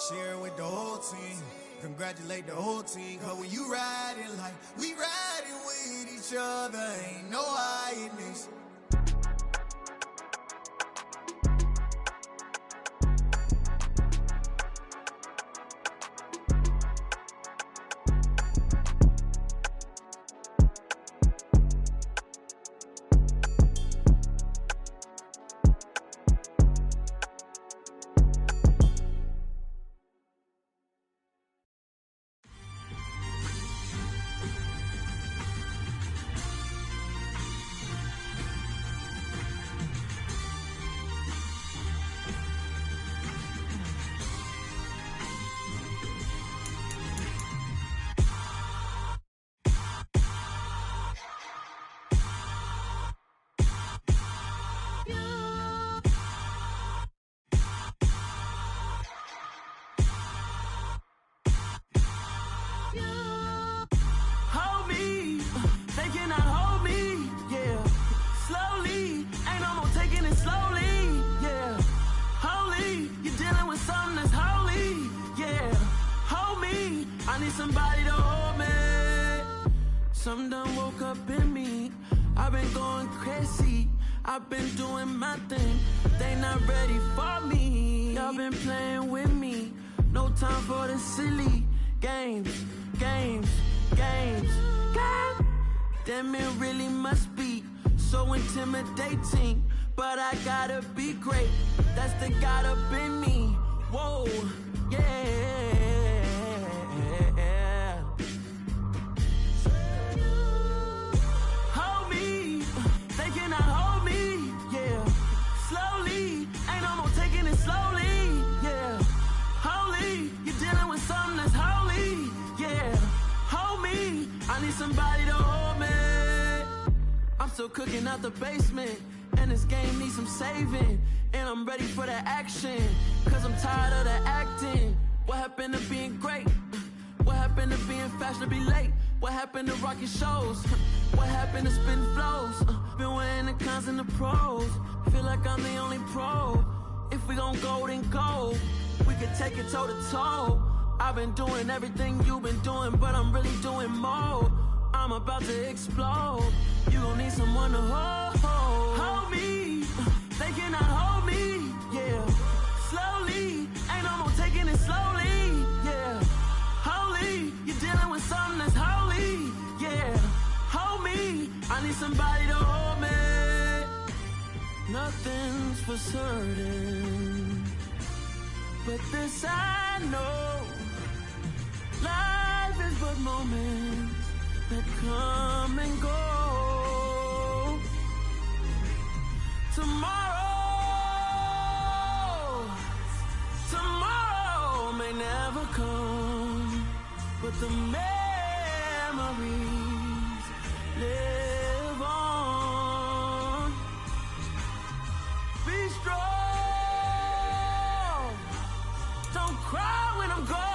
share it with the whole team. Congratulate the whole team. Cause when you riding like we riding with each other, ain't no hiding this. Somebody to hold me. Something done woke up in me. I've been going crazy. I've been doing my thing. They not ready for me. Y'all been playing with me. No time for the silly games. Damn, it really must be so intimidating. But I gotta be great. That's the God up in me. Whoa, yeah. Somebody to hold me. I'm still cooking out the basement, and this game needs some saving. And I'm ready for the action, cause I'm tired of the acting. What happened to being great? What happened to being fashionably late? What happened to rocking shows? What happened to spitting flows? Been weighing the cons and the pros. Feel like I'm the only pro. If we gon' go, then go. We could take it toe to toe. I've been doing everything you've been doing, but I'm really doing more. I'm about to explode. You gon' need someone to hold me. They cannot hold me, yeah. Slowly, ain't no more taking it slowly, yeah. Holy, you're dealing with something that's holy, yeah. Hold me, I need somebody to hold me. Nothing's for certain, but this I know. Life is but moments that come and go. Tomorrow may never come, but the memories live on. Be strong, don't cry when I'm gone.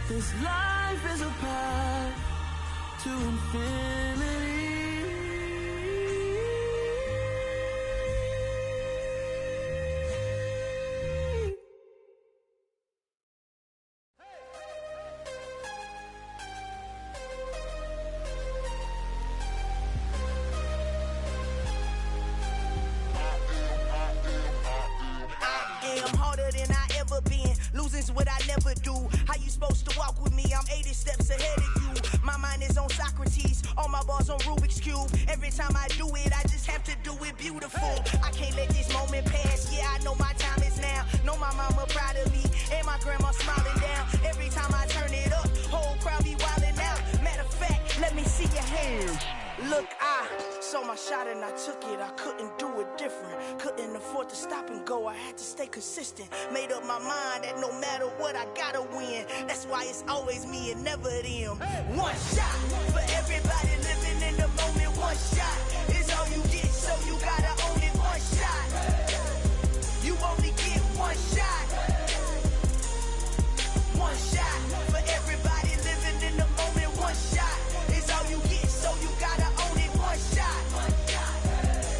This life is a path to infinity. Losing's what I never do. How you supposed to walk with me? I'm 80 steps ahead of you. My mind is on Socrates, all my bars on Rubik's Cube. Every time I do it, I just have to do it beautiful. I can't let this moment pass. Yeah, I know my time is now. Know my mama proud of me, and my grandma smiling down. Every time I turn it up, whole crowd be wildin' out. Matter of fact, let me see your hands. Look, I saw my shot and I took it. I couldn't do it different. Couldn't afford to stop and go. I had to stay consistent. Made up my mind that no matter what, I gotta win. That's why it's always me and never them. One shot for everybody living in the moment. One shot is all you get, so you gotta own it. One shot. You only get one shot. One shot for everybody living in the moment. One shot is all you get, so you gotta own it. One shot.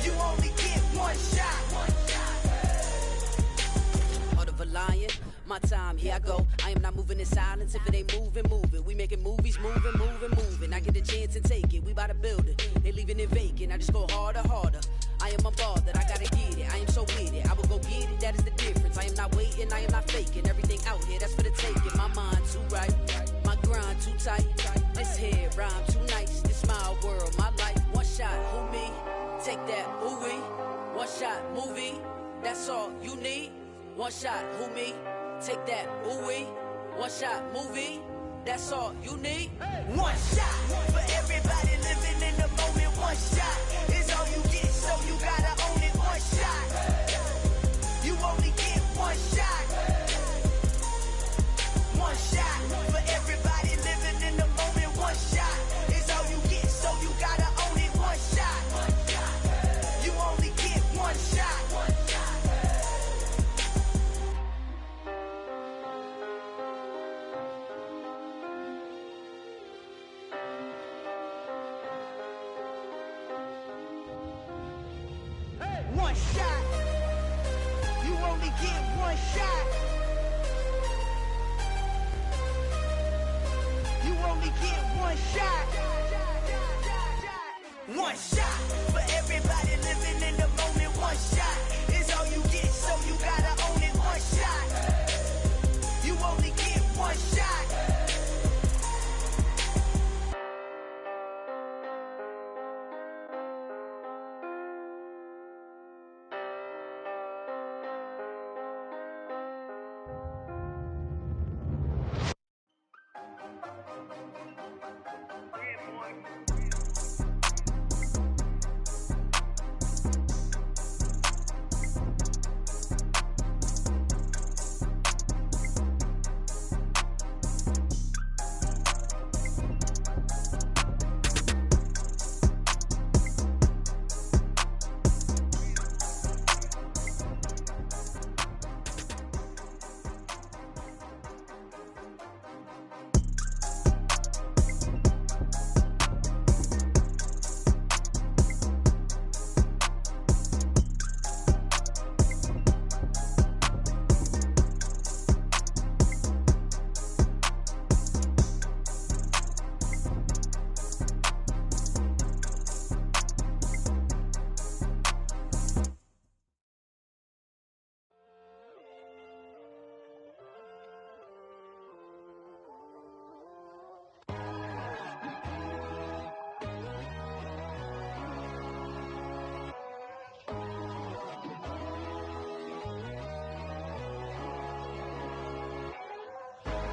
You only get one shot. my time, here I go. I am not moving in silence. If it ain't moving, moving. We making movies, moving. I get a chance and take it. We bout to build it. They leaving it vacant. I just go harder. I am unbothered. I gotta get it. I am so with it. I will go get it. That is the difference. I am not waiting. I am not faking. Everything out here, that's for the taking. My mind too right. My grind too tight. This head rhyme too nice. This my world, my life. One shot, who me? Take that, ooh wee. One shot, movie. That's all you need. One shot, who me? Take that, ooh wee. One shot, movie. That's all you need. One shot for everybody living in the moment. One shot is all you get, so you gotta own it. One shot. You only get one shot. One shot for everybody living in the moment. One shot is all you get, so you gotta own it. One shot. You only get one shot. One shot. You only get one shot. You only get one shot. One shot for everybody living in the moment. One shot is all you get, so you gotta own it. One shot. You only get one shot.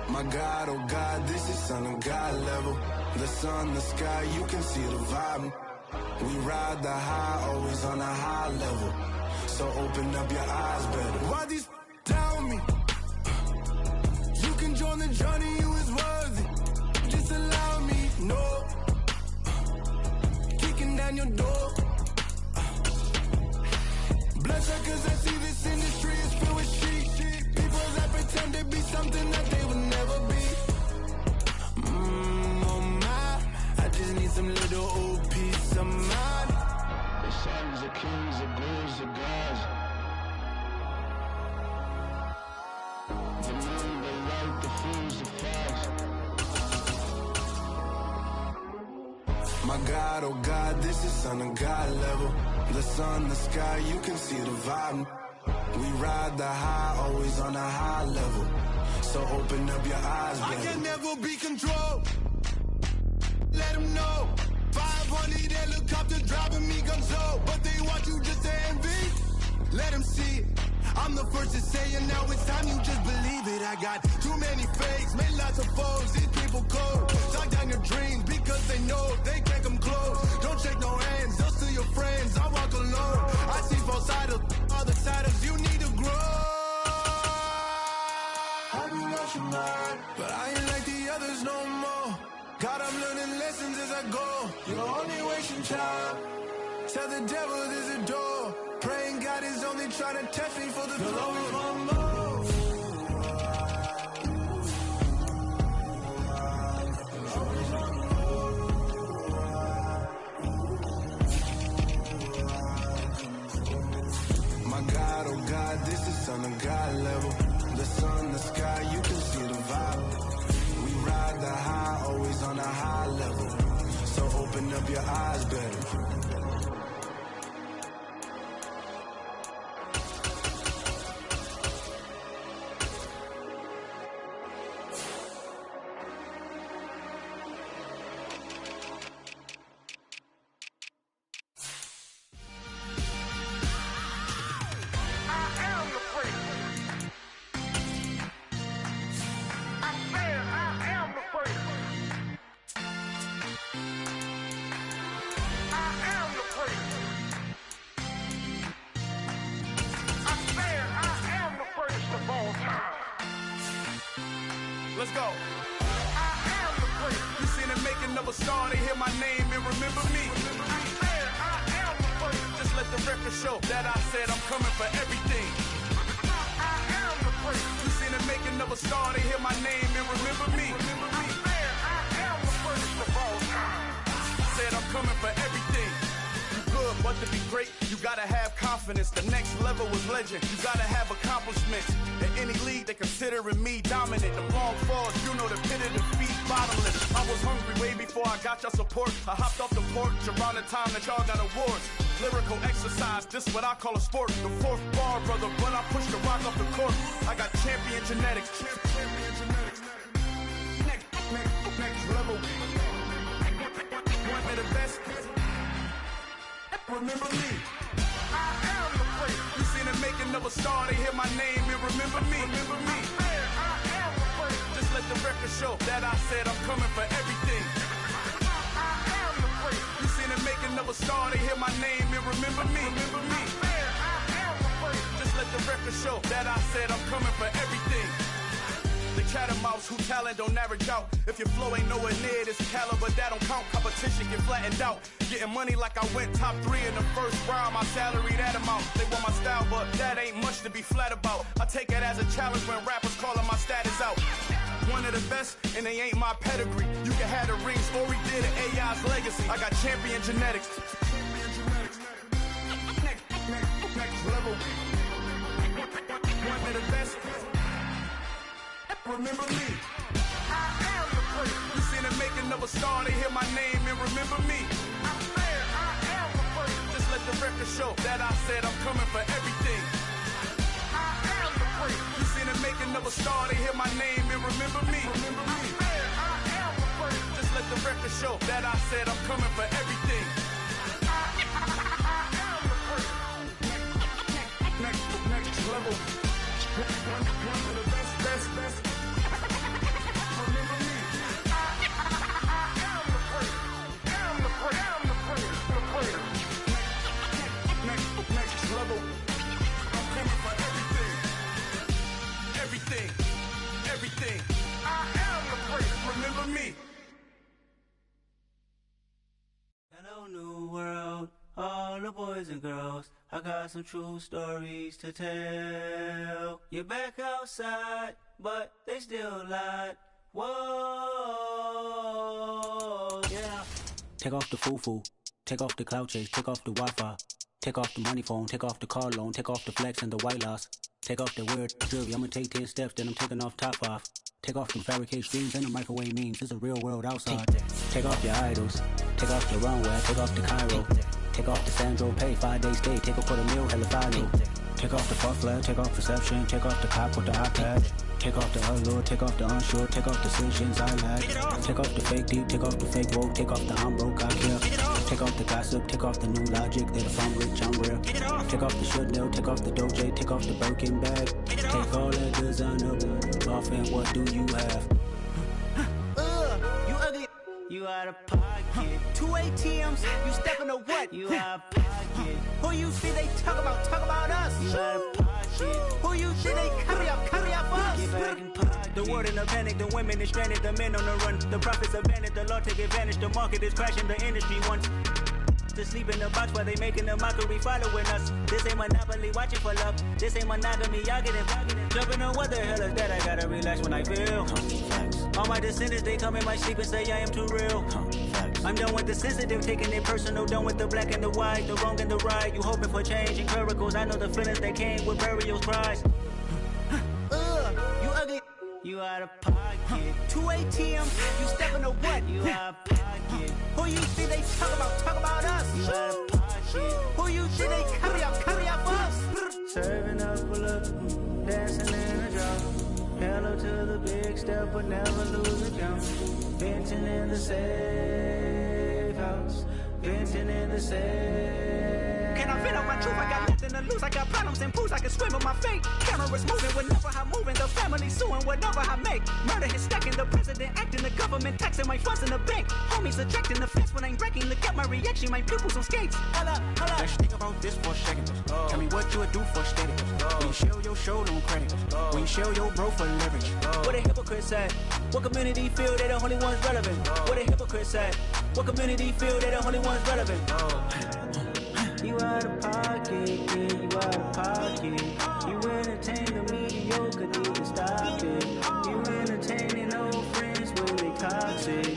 My God, oh God, this is Son of God level. The sun, the sky, you can see the vibe. We ride the high, always on a high level. So open up your eyes better. Why these tell me? You can join the journey, you is worthy. Just allow me, no. Kicking down your door. Bloodshot cause I see this industry is filled with shit. People that pretend to be something that they will never be. Oh my, I just need some little old peace of mind. The sons of kings, the ghouls, the gods. The moon, the light, the fools, the frogs. My God, oh God, this is Son of God level. The sun, the sky, you can see the vibe. We ride the high, always on a high level. So open up your eyes, baby. I can never be controlled. Let them know. 500 helicopter driving me gonzo. But they want you just to envy. Let them see it. I'm the first to say it, now it's time you just believe it. I got too many fakes, made lots of foes. These people cold. Talk down your dreams because they know they can't come close. Don't shake no hands, those to your friends. I walk alone. I see both sides of all the titles you need to grow. I be lost your mind, but I ain't like the others no more. God, I'm learning lessons as I go. You're only wasting time. Tell the devil there's a door. Praying God is only trying to test me for the throne. My God, oh God, this is Son of God level. The sun, the sky, you can see the vibe. We ride the high, always on a high level. So open up your eyes, baby. Let's go. I am the prince. You seen the making of a star, they hear my name and remember me. I am the prince. Just let the record show that I said I'm coming for everything. I am the prince. You seen the making of a star, they hear my name and remember me. I am the prince of all time. Said I'm coming for everything. Good, but to be great, you gotta have confidence. The next level was legend. You gotta have accomplishments. In any league, they considering me dominant. The long falls, you know the pit of defeat, bottomless. I was hungry way before I got your support. I hopped off the porch around the time that y'all got awards. Lyrical exercise, this what I call a sport. The fourth bar, brother, when I push the rock off the court. I got champion genetics. Champion genetics. Next level. One of the best. Remember me. I am the prince. You seen the making of a star, they hear my name and remember me. Remember me. I am the prince. Just let the record show that I said I'm coming for everything. I am the prince. You seen the making of a star, they hear my name and remember me. Remember me. I am the prince. Just let the record show that I said I'm coming for everything. The cat and mouse who talent don't average out. If your flow ain't nowhere near this caliber, that don't count. Competition get flattened out. Getting money like I went top 3 in the first round. My salary that amount. They want my style, but that ain't much to be flat about. I take it as a challenge when rappers calling my status out. One of the best, and they ain't my pedigree. You can have the rings, or we did it. AI's legacy. I got champion genetics. Next level. One of the best. Remember me. I am the prince. You seen the making of a star, they hear my name and remember me. I am the prince. Just let the record show that I said I'm coming for everything. I am the prince. You seen the making of a star, they hear my name and remember me. Remember me. I am the prince. Just let the record show that I said I'm coming for everything. I am the prince. Next level. One of the best. Everything. I am the prince. Remember me. Hello, new world, all the boys and girls. I got some true stories to tell. You're back outside, but they still lied. Whoa, yeah. Take off the foo-foo, take off the cloud chase, take off the Wi-Fi, take off the money phone, take off the car loan, take off the flex and the white loss. Take off the weird jewelry, I'ma take 10 steps, then I'm taking off top 5. Take off them fabricated streams and the microwave memes, it's a real world outside. Take off your idols, take off the runway, take off the Cairo. Take off the Sandro pay, 5 days stay, take a quarter meal, hella follow. Take off the fuck flag, take off perception, take off the cop with the iPad. Take off the allure, take off the unsure, take off decisions I lack. Take off the fake deep, take off the fake woke, take off the I'm broke, I care. Take off the gossip, take off the new logic, that if I'm rich, I'm real. Take off the Chanel, take off the Doja, take off the Birkin bag. Take all that designer off and what do you have? You ugly. You out of pocket. 2 ATMs, you stepping to what? You out of pocket. Who you think they talk about us? You out of pocket. Who you think they carry up us? Get back in pocket. The world in a panic, the women is stranded, the men on the run. The profits abandoned, the law take advantage, the market is crashing, the industry wants to sleep in the box while they making a mockery following us. This ain't Monopoly, watching for love. This ain't monogamy, y'all getting jumping on what the hell is that? I gotta relax when I feel. All my descendants, they come in my sleep and say I am too real. I'm done with the sensitive, taking it personal. Done with the black and the white, the wrong and the right. You hoping for change and miracles. I know the feelings that came with burial cries. You out of pocket. 2 ATM, you stepping to what? You out of pocket. Who you think they talk about us? You out of pocket. Who you think they carry up us? Serving up a look, dancing in a drum. Hello to the big step, but never lose a jump. Venting in the safe house. Venting in the safe. Can I vent out my truth? I got nothing to lose. I got problems and booze. I can swim with my fate. Cameras moving whenever I'm moving. The family suing whatever I make. Murder is stacking. The president acting. The government taxing my funds in the bank. Homies attracting the fence when I'm breaking. Look at my reaction. My pupils on skates. Hold up. Let's think about this for a second. Tell me what you would do for steady. When you show your show, no credit. When you show your bro for leverage. What a hypocrite said. What community feel they the only ones relevant? What a hypocrite said. What community feel they the only ones relevant? You out of pocket, yeah, you out of pocket. You entertain the mediocre, need to stop it. You entertaining old friends when they toxic.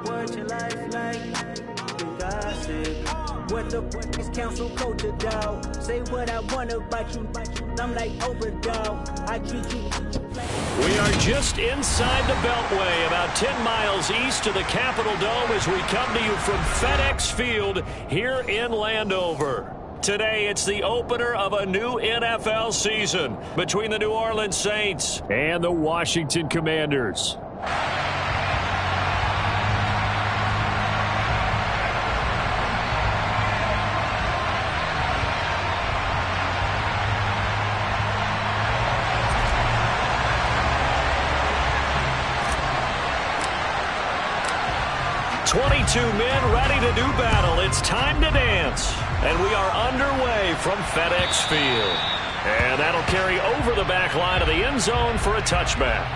What your life like? You gossip. What the fuck is council culture, dog? Say what I want about you. I'm like Oprah, dog. I treat you. We are just inside the Beltway, about 10 miles east of the Capitol Dome as we come to you from FedEx Field here in Landover. Today, it's the opener of a new NFL season between the New Orleans Saints and the Washington Commanders. 22 men ready to do battle. It's time to dance. And we are underway from FedEx Field. And that'll carry over the back line of the end zone for a touchback.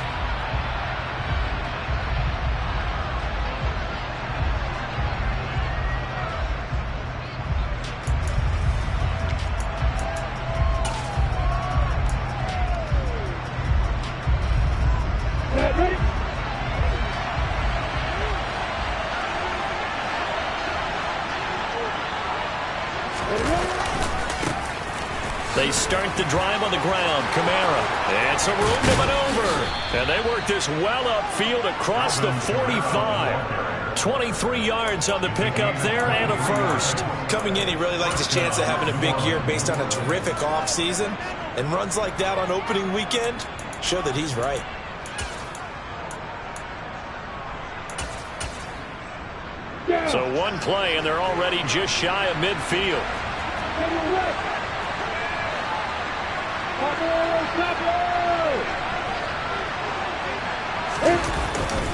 They start the drive on the ground. Kamara. It's a room to maneuver. And they work this well upfield across the 45. 23 yards on the pickup there and a first. Coming in, he really likes his chance of having a big year based on a terrific offseason. And runs like that on opening weekend show that he's right. So one play, and they're already just shy of midfield.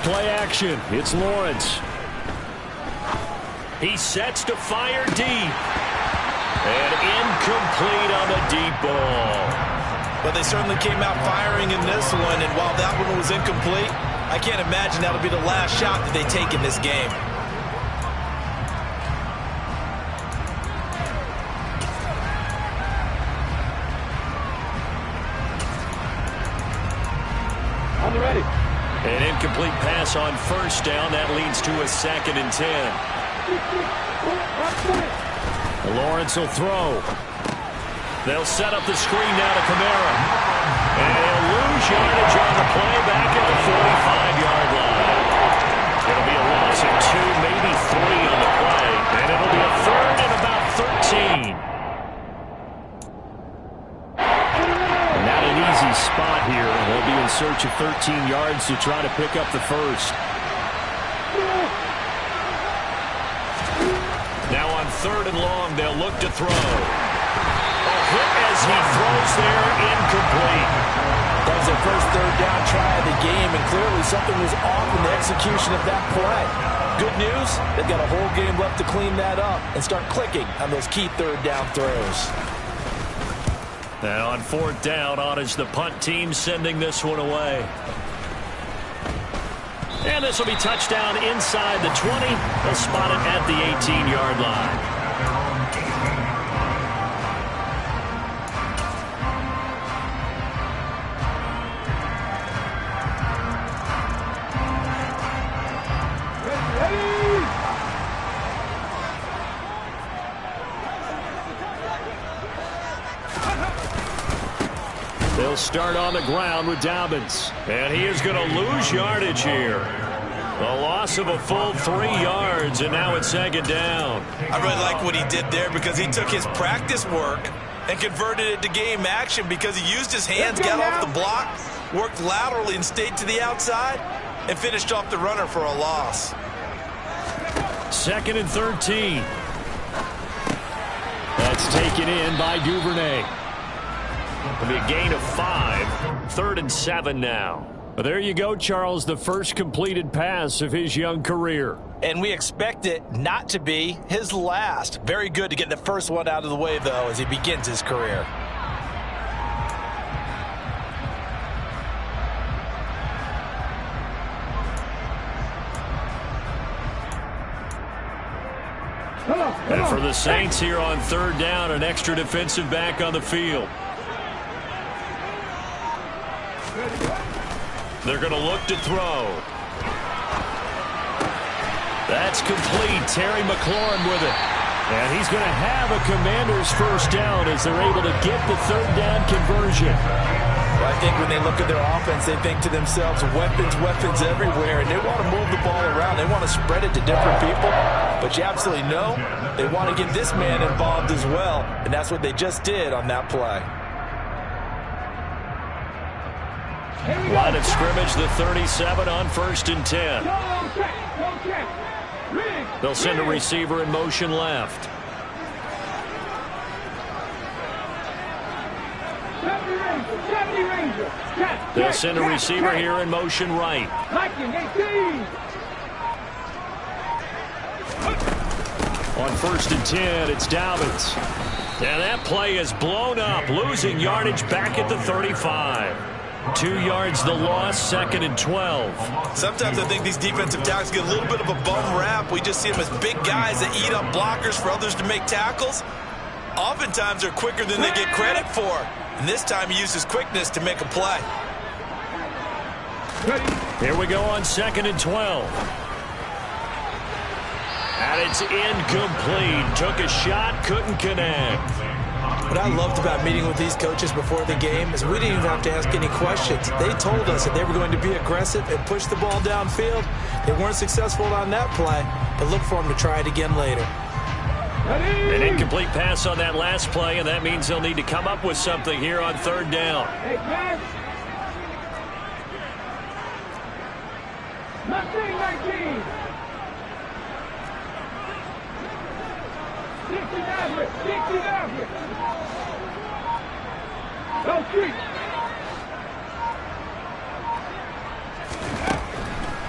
Play action. It's Lawrence. He sets to fire deep. And incomplete on the deep ball. But they certainly came out firing in this one, and while that one was incomplete, I can't imagine that'll be the last shot that they take in this game. An incomplete pass on first down. That leads to a 2nd and 10. Lawrence will throw. They'll set up the screen now to Kamara. And he'll lose yardage on the play back at the 45-yard line. It'll be a loss of 2, maybe 3 on the play. And it'll be a 3rd and about 13. Not an easy spot here. They'll be in search of 13 yards to try to pick up the first. Now on 3rd and long, they'll look to throw. A hit as he throws there, incomplete. That was their first 3rd down try of the game, and clearly something was off in the execution of that play. Good news, they've got a whole game left to clean that up and start clicking on those key 3rd down throws. And on 4th down, on is the punt team sending this one away. And this will be touchdown inside the 20. They'll spot it at the 18-yard line. They'll start on the ground with Dobbins. And he is going to lose yardage here. A loss of a full 3 yards, and now it's second down. I really like what he did there because he took his practice work and converted it to game action because he used his hands, got off the block, worked laterally and stayed to the outside, and finished off the runner for a loss. 2nd and 13. That's taken in by Duvernay. It'll be a gain of 5. 3rd and 7 now. But there you go, Charles, the first completed pass of his young career. And we expect it not to be his last. Very good to get the first one out of the way, though, as he begins his career. And for the Saints here on 3rd down, an extra defensive back on the field. They're going to look to throw. That's complete. Terry McLaurin with it. And he's going to have a Commanders first down as they're able to get the 3rd down conversion. Well, I think when they look at their offense, they think to themselves, weapons, weapons everywhere, and they want to move the ball around. They want to spread it to different people, but you absolutely know they want to get this man involved as well, and that's what they just did on that play. Line of scrimmage, the 37 on 1st and 10. They'll send a receiver in motion left. They'll send a receiver here in motion right. On 1st and 10, it's Dobbins. And that play is blown up, losing yardage back at the 35. 2 yards the loss, 2nd and 12. Sometimes I think these defensive tackles get a little bit of a bum rap. We just see them as big guys that eat up blockers for others to make tackles. Oftentimes they're quicker than they get credit for. And this time he uses quickness to make a play. Here we go on 2nd and 12. And it's incomplete. Took a shot, couldn't connect. What I loved about meeting with these coaches before the game is we didn't even have to ask any questions. They told us that they were going to be aggressive and push the ball downfield. They weren't successful on that play, but look for them to try it again later. An incomplete pass on that last play, and that means they'll need to come up with something here on 3rd down. 19.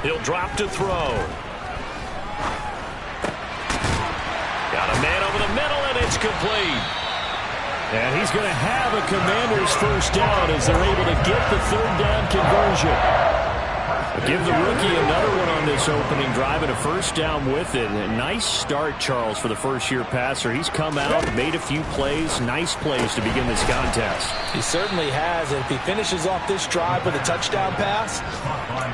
He'll drop to throw. Got a man over the middle, and it's complete. And he's going to have a Commanders first down as they're able to get the 3rd down conversion. Give the rookie another one on this opening drive and a first down with it. A nice start, Charles, for the first-year passer. He's come out, made a few plays, nice plays to begin this contest. He certainly has, and if he finishes off this drive with a touchdown pass,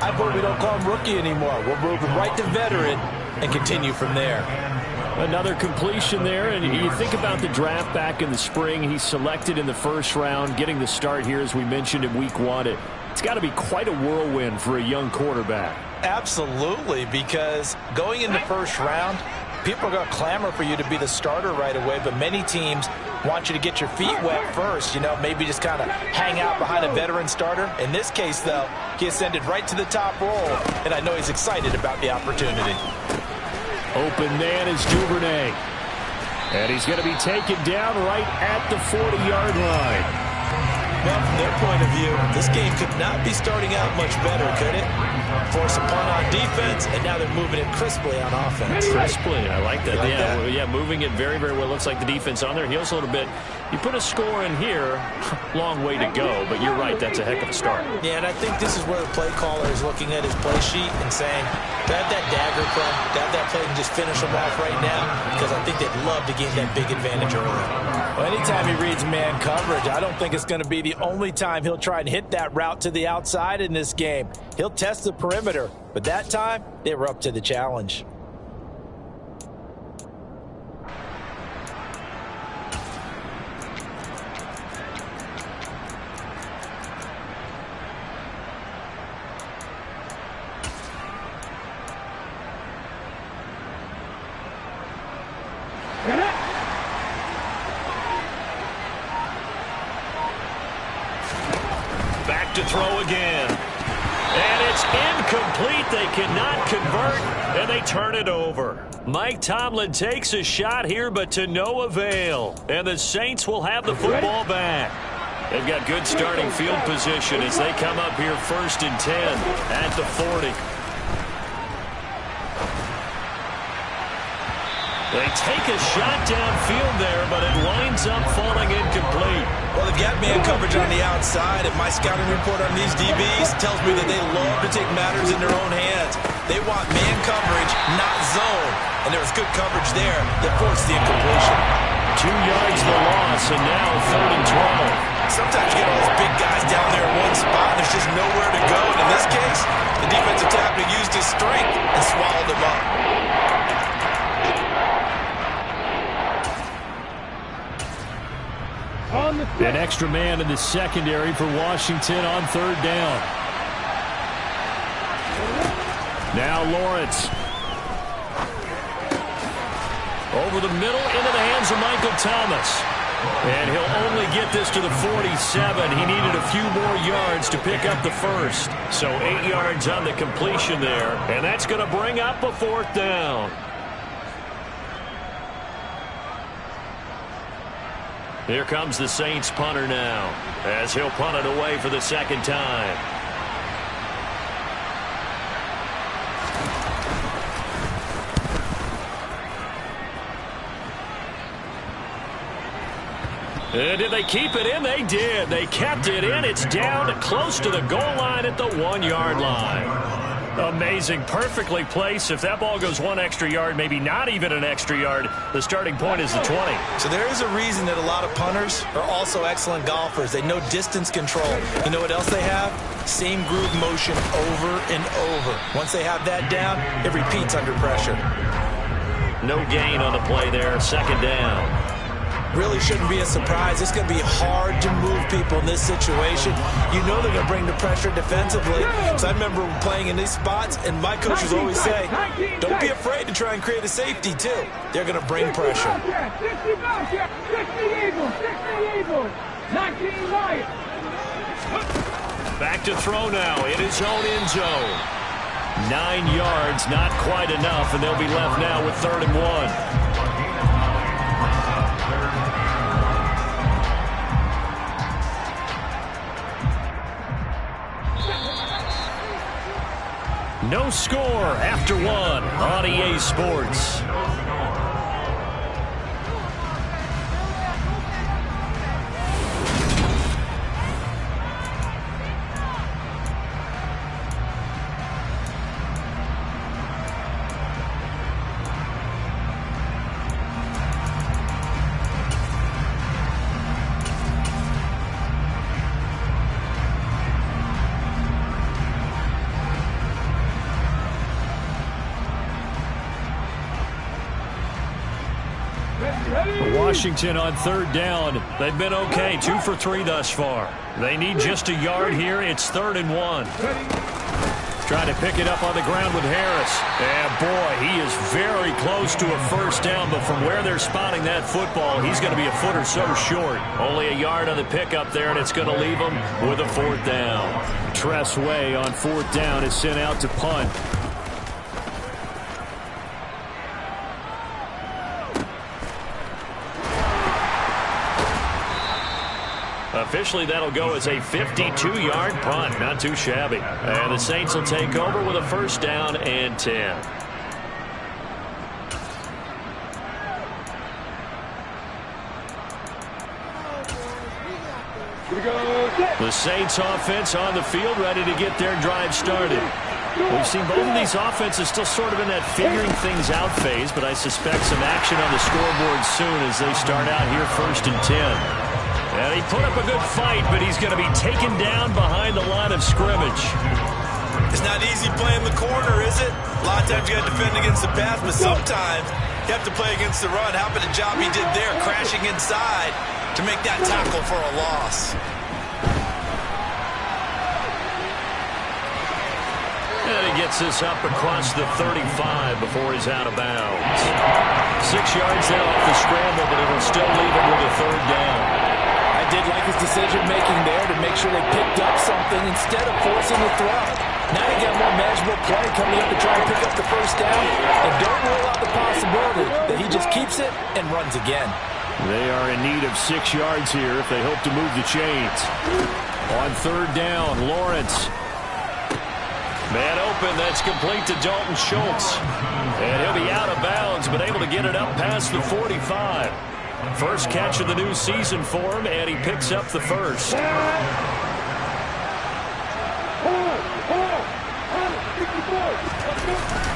I hope we don't call him rookie anymore. We'll move him right to veteran and continue from there. Another completion there, and you think about the draft back in the spring. He's selected in the 1st round, getting the start here, as we mentioned, in week 1. It's got to be quite a whirlwind for a young quarterback. Absolutely, because going in the 1st round, people are going to clamor for you to be the starter right away, but many teams want you to get your feet wet first, you know, maybe just kind of hang out behind a veteran starter. In this case, though, he ascended right to the top roll, and I know he's excited about the opportunity. Open man is Duvernay. And he's going to be taken down right at the 40-yard line. Well, from their point of view, this game could not be starting out much better, could it? Force a punt on defense, and now they're moving it crisply on offense. Crisply, I like that. Yeah, moving it very, very well. Looks like the defense on their heels a little bit. You put a score in here, long way to go, but you're right, that's a heck of a start. Yeah, and I think this is where the play caller is looking at his play sheet and saying, grab that dagger play, grab that play and just finish them off right now, because I think they'd love to gain that big advantage early. Well, anytime he reads man coverage, I don't think it's going to be the only time he'll try and hit that route to the outside in this game. He'll test the perimeter, but that time, they were up to the challenge. to throw again. And it's incomplete. They cannot convert, and they turn it over. Mike Tomlin takes a shot here, but to no avail. And the Saints will have the football back. They've got good starting field position as they come up here 1st and 10 at the 40. They take a shot downfield there, but it winds up falling incomplete. Well, they've got man coverage on the outside, and my scouting report on these DBs tells me that they love to take matters in their own hands. They want man coverage, not zone. And there was good coverage there that forced the incompletion. 2 yards the loss, and now 3rd and 12. Sometimes you get all those big guys down there in one spot, and there's just nowhere to go. And in this case, the defensive tackle used his strength and swallowed him up. An extra man in the secondary for Washington on 3rd down. Now Lawrence. Over the middle, into the hands of Michael Thomas. And he'll only get this to the 47. He needed a few more yards to pick up the first. So 8 yards on the completion there. And that's going to bring up a 4th down. Here comes the Saints punter now, as he'll punt it away for the 2nd time. And did they keep it in? They did. They kept it in. It's down close to the goal line at the 1-yard line. Amazing. Perfectly placed. If that ball goes 1 extra yard, maybe not even an extra yard, the starting point is the 20. So there is a reason that a lot of punters are also excellent golfers. They know distance control. You know what else they have? Same groove motion over and over. Once they have that down, it repeats under pressure. No gain on the play there. 2nd down. Really shouldn't be a surprise. It's going to be hard to move people in this situation. You know they're going to bring the pressure defensively. So I remember playing in these spots, and my coaches always say, don't be afraid to try and create a safety, too. They're going to bring pressure. 60 Eagles, 19 Lions. Back to throw now in his own end zone. 9 yards, not quite enough, and they'll be left now with 3rd and 1. No score after 1 on EA Sports. Washington on 3rd down. They've been okay, 2 for 3 thus far. They need just a yard here. It's 3rd and 1. Trying to pick it up on the ground with Harris. And boy, he is very close to a 1st down, but from where they're spotting that football, he's going to be a foot or so short. Only a yard on the pickup there, and it's going to leave him with a 4th down. Tress Way on 4th down is sent out to punt. Officially, that'll go as a 52-yard punt. Not too shabby. And the Saints will take over with a 1st down and 10. The Saints offense on the field, ready to get their drive started. We've seen both of these offenses still sort of in that figuring things out phase, but I suspect some action on the scoreboard soon as they start out here 1st and 10. And he put up a good fight, but he's going to be taken down behind the line of scrimmage. It's not easy playing the corner, is it? A lot of times you got to defend against the pass, but sometimes you have to play against the run. How about the job he did there, crashing inside to make that tackle for a loss. And he gets this up across the 35 before he's out of bounds. 6 yards now off the scramble, but it'll still leave him with a 3rd down. I did like his decision-making there to make sure they picked up something instead of forcing the throw. Now they got more manageable play coming up to try and pick up the first down. And don't rule out the possibility that he just keeps it and runs again. They are in need of 6 yards here if they hope to move the chains. On third down, Lawrence. Man open, that's complete to Dalton Schultz. And he'll be out of bounds, but able to get it up past the 45. First catch of the new season for him, and he picks up the first.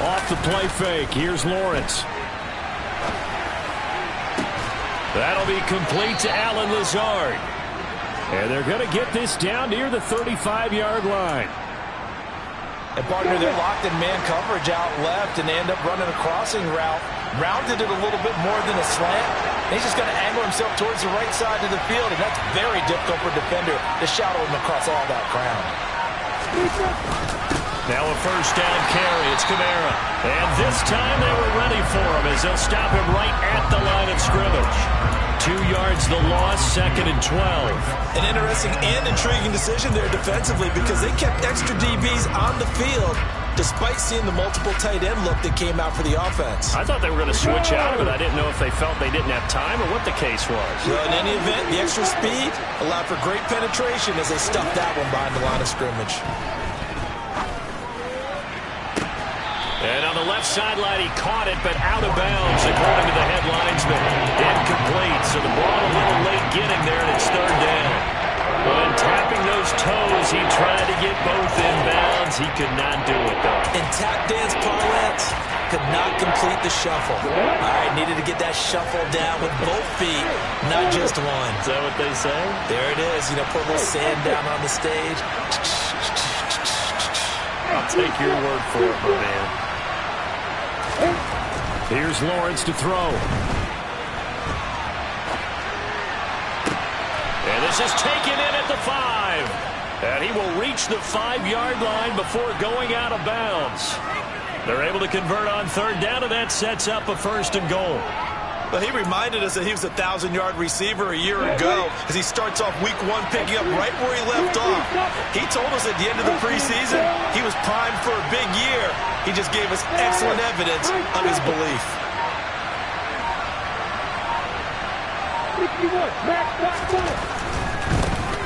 Off the play fake, here's Lawrence. That'll be complete to Allen Lazard. And they're going to get this down near the 35-yard line. And partner, they're locked in man coverage out left, and they end up running a crossing route. Rounded it a little bit more than a slant. And he's just going to angle himself towards the right side of the field, and that's very difficult for a defender to shadow him across all that ground. Now a first down carry. It's Kamara. And this time they were ready for him as they'll stop him right at the line of scrimmage. 2 yards the loss, 2nd and 12. An interesting and intriguing decision there defensively because they kept extra DBs on the field despite seeing the multiple tight end look that came out for the offense. I thought they were going to switch out of it. I didn't know if they felt they didn't have time or what the case was. Well, in any event, the extra speed allowed for great penetration as they stuffed that one behind the line of scrimmage. And on the left sideline, he caught it, but out of bounds, according to the head linesman. Incomplete, so the ball a little late getting there, and it's third down. When tapping those toes, he tried to get both in bounds. He could not do it, though. In tap dance parlance, could not complete the shuffle. All right, needed to get that shuffle down with both feet, not just one. Is that what they say? There it is. You know, put a little sand down on the stage. I'll take your word for it, my man. Here's Lawrence to throw. And this is taken in at the 5. And he will reach the 5-yard line before going out of bounds. They're able to convert on third down, and that sets up a 1st and goal. Well, he reminded us that he was a 1,000-yard receiver a year ago as he starts off week 1 picking up right where he left off. He told us at the end of the preseason he was primed for a big year. He just gave us excellent evidence of his belief.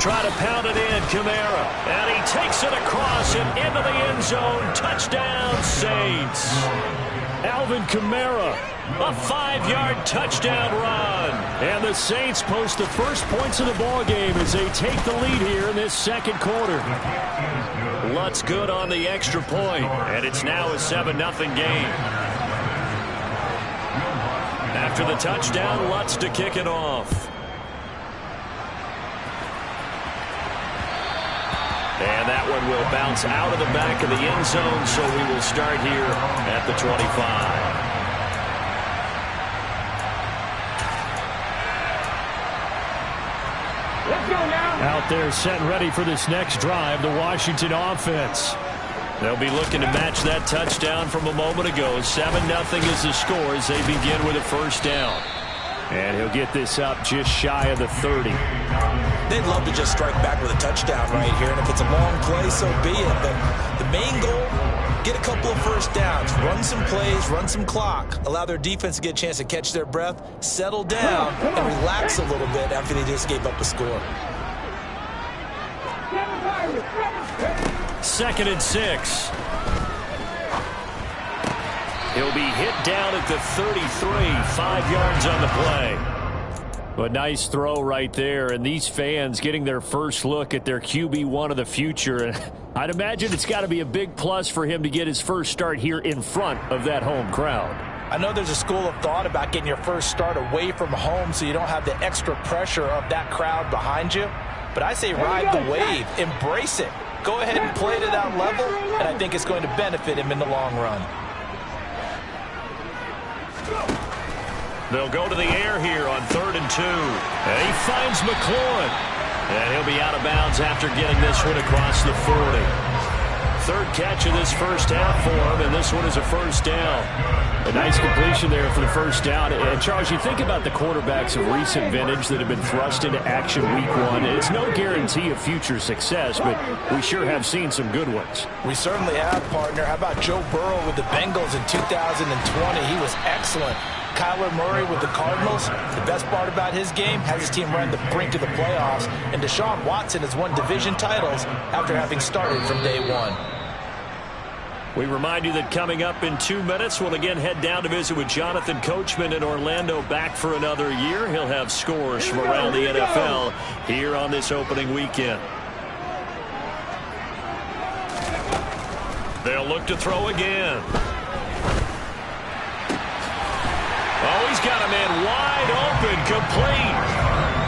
Try to pound it in, Kamara. And he takes it across and into the end zone. Touchdown, Saints. Alvin Kamara, a 5-yard touchdown run. And the Saints post the first points of the ball game as they take the lead here in this second quarter. Lutz good on the extra point, and it's now a 7-0 game. After the touchdown, Lutz to kick it off. And that one will bounce out of the back of the end zone, so we will start here at the 25. Let's go now. Out there set and ready for this next drive, the Washington offense. They'll be looking to match that touchdown from a moment ago. 7-0 is the score as they begin with a first down. And he'll get this up just shy of the 30. They'd love to just strike back with a touchdown right here, and if it's a long play, so be it. But the main goal, get a couple of first downs, run some plays, run some clock, allow their defense to get a chance to catch their breath, settle down, and relax a little bit after they just gave up a score. 2nd and 6. He'll be hit down at the 33, 5 yards on the play. But nice throw right there, and these fans getting their first look at their QB1 of the future. And I'd imagine it's got to be a big plus for him to get his first start here in front of that home crowd. I know there's a school of thought about getting your first start away from home so you don't have the extra pressure of that crowd behind you. But I say ride the wave, embrace it. Go ahead and play to that level, and I think it's going to benefit him in the long run. They'll go to the air here on 3rd and 2. And he finds McLaurin. And he'll be out of bounds after getting this one across the 40. third catch of this first half for him, and this one is a first down. A nice completion there for the first down. And, Charles, you think about the quarterbacks of recent vintage that have been thrust into action week one. It's no guarantee of future success, but we sure have seen some good ones. We certainly have, partner. How about Joe Burrow with the Bengals in 2020? He was excellent. Kyler Murray with the Cardinals. The best part about his game has his team right at the brink of the playoffs. And Deshaun Watson has won division titles after having started from day one. We remind you that coming up in 2 minutes, we'll again head down to visit with Jonathan Coachman in Orlando, back for another year. He'll have scores from around the NFL here on this opening weekend. They'll look to throw again. Oh, he's got a man wide open, complete.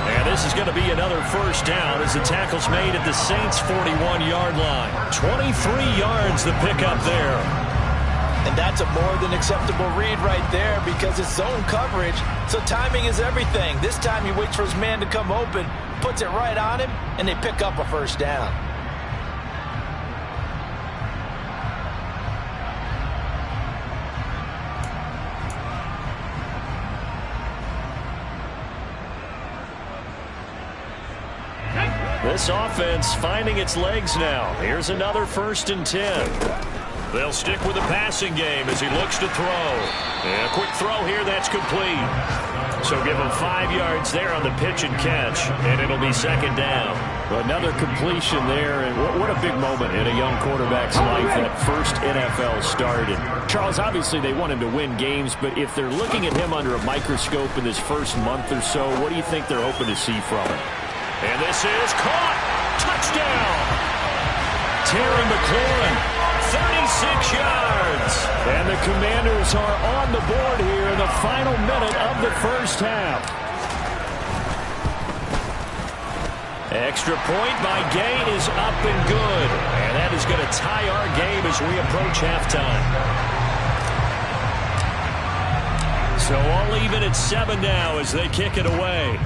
And this is going to be another first down as the tackle's made at the Saints' 41-yard line. 23 yards the pickup there. And that's a more than acceptable read right there because it's zone coverage, so timing is everything. This time he waits for his man to come open, puts it right on him, and they pick up a first down. This offense finding its legs now. Here's another 1st and 10. They'll stick with the passing game as he looks to throw. And a quick throw here, that's complete. So give him 5 yards there on the pitch and catch, and it'll be 2nd down. Another completion there, and what a big moment in a young quarterback's life, that first NFL start. And Charles, obviously they want him to win games, but if they're looking at him under a microscope in this first month or so, what do you think they're hoping to see from him? And this is caught. Touchdown. Terry McLaurin, 36 yards. And the Commanders are on the board here in the final minute of the first half. Extra point by Gay is up and good. And that is going to tie our game as we approach halftime. So all even at 7 now as they kick it away.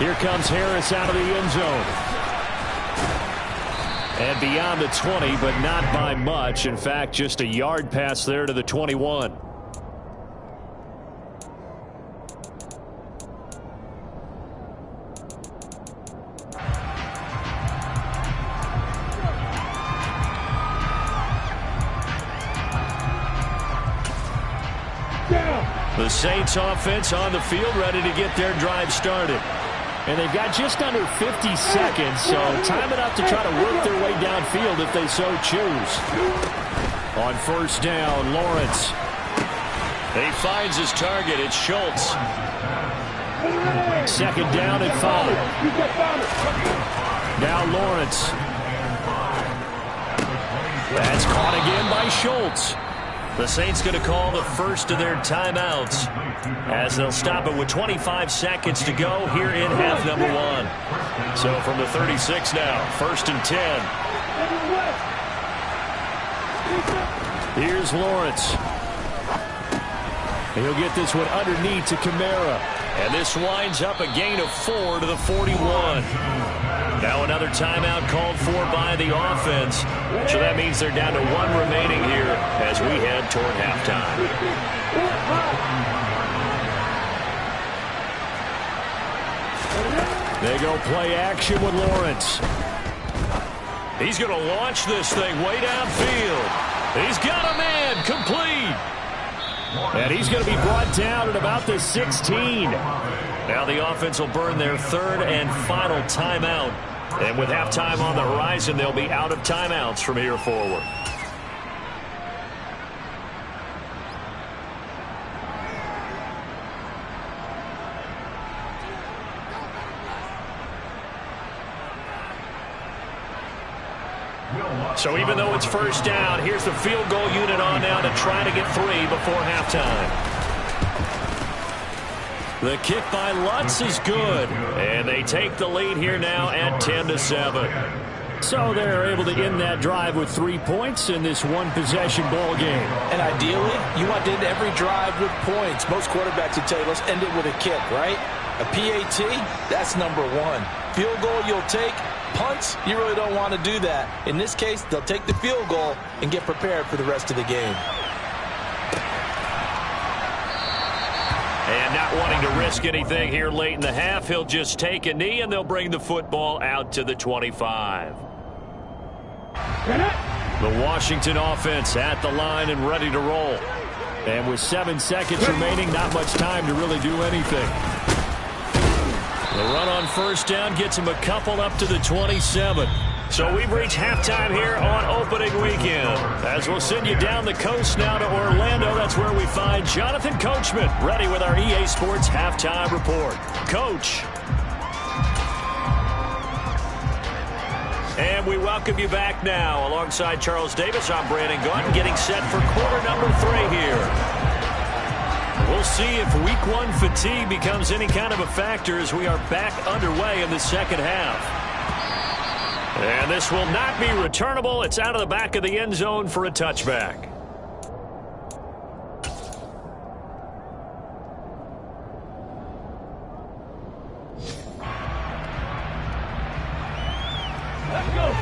Here comes Harris out of the end zone. And beyond the 20, but not by much. In fact, just a yard pass there to the 21. The Saints offense on the field, ready to get their drive started. And they've got just under 50 seconds, so time enough to try to work their way downfield if they so choose. On 1st down, Lawrence. He finds his target. It's Schultz. 2nd down and 5. Now Lawrence. That's caught again by Schultz. The Saints going to call the first of their timeouts as they'll stop it with 25 seconds to go here in half number 1. So from the 36 now, 1st and 10. Here's Lawrence. He'll get this one underneath to Kamara. And this winds up a gain of 4 to the 41. Now another timeout called for by the offense. So that means they're down to 1 remaining here as we head toward halftime. They go play action with Lawrence. He's going to launch this thing way downfield. He's got a man, complete. And he's going to be brought down at about the 16. Now the offense will burn their 3rd and final timeout. And with halftime on the horizon, they'll be out of timeouts from here forward. So even though it's 1st down, here's the field goal unit on now to try to get 3 before halftime. The kick by Lutz is good. And they take the lead here now at 10-7. So they're able to end that drive with 3 points in this one-possession ball game. And ideally, you want to end every drive with points. Most quarterbacks would tell you, let's end it with a kick, right? A PAT, that's number 1. Field goal you'll take, punts, you really don't want to do that. In this case, they'll take the field goal and get prepared for the rest of the game. And not wanting to risk anything here late in the half, he'll just take a knee, and they'll bring the football out to the 25. The Washington offense at the line and ready to roll. And with 7 seconds remaining, not much time to really do anything. The run on first down gets him a couple up to the 27. So we've reached halftime here on opening weekend. As we'll send you down the coast now to Orlando, that's where we find Jonathan Coachman ready with our EA Sports halftime report. Coach. And we welcome you back now. Alongside Charles Davis, I'm Brandon Gaudin, getting set for quarter number 3 here. We'll see if week 1 fatigue becomes any kind of a factor as we are back underway in the second half. And this will not be returnable. It's out of the back of the end zone for a touchback. Let's go.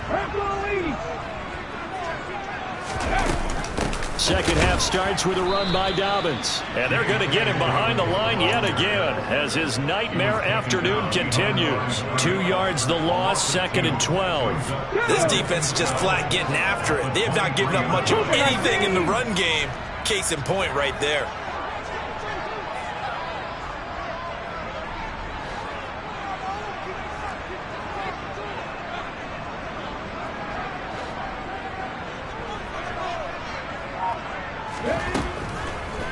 Let's go, lead. Second half starts with a run by Dobbins. And they're going to get him behind the line yet again as his nightmare afternoon continues. 2 yards the loss, 2nd and 12. This defense is just flat getting after it. They have not given up much of anything in the run game. Case in point right there.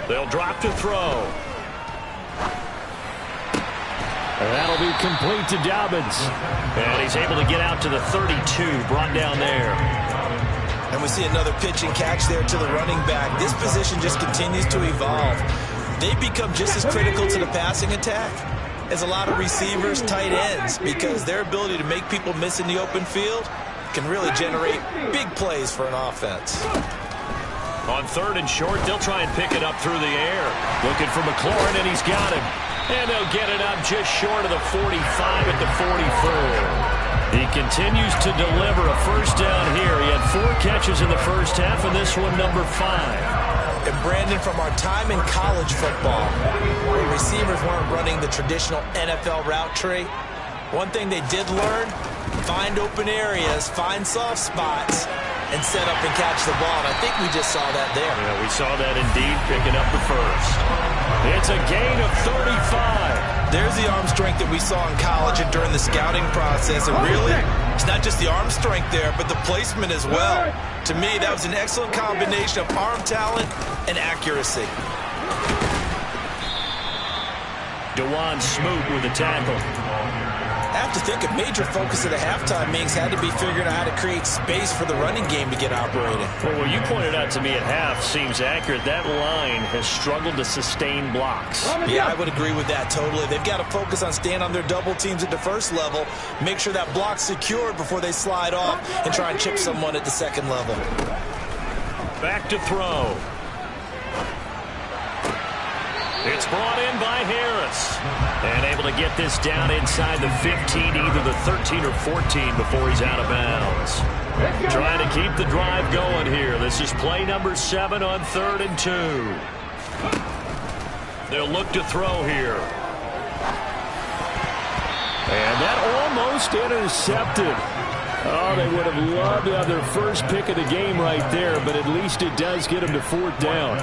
They'll drop to throw. And that'll be complete to Dobbins. And he's able to get out to the 32, brought down there. And we see another pitch and catch there to the running back. This position just continues to evolve. They become just as critical to the passing attack as a lot of receivers, tight ends, because their ability to make people miss in the open field can really generate big plays for an offense. On 3rd and short, they'll try and pick it up through the air. Looking for McLaurin, and he's got him. And they'll get it up just short of the 45 at the 44. He continues to deliver a first down here. He had 4 catches in the first half, and this one number 5. And Brandon, from our time in college football, where receivers weren't running the traditional NFL route tree, one thing they did learn, find open areas, find soft spots, and set up and catch the ball. And I think we just saw that there. Yeah, we saw that indeed, picking up the first. It's a gain of 35. There's the arm strength that we saw in college and during the scouting process. And really, it's not just the arm strength there, but the placement as well. To me, that was an excellent combination of arm talent and accuracy. DeJuan Smoot with the tackle. I have to think a major focus of the halftime meetings had to be figuring out how to create space for the running game to get operating. Well, what you pointed out to me at half seems accurate. That line has struggled to sustain blocks. Yeah, I would agree with that totally. They've got to focus on staying on their double teams at the first level, make sure that block's secured before they slide off and try and chip someone at the second level. Back to throw. It's brought in by Harris. And able to get this down inside the 15, either the 13 or 14 before he's out of bounds. Trying to keep the drive going here. This is play number 7 on 3rd and 2. They'll look to throw here. And that almost intercepted. Oh, they would have loved to have their first pick of the game right there, but at least it does get them to 4th down.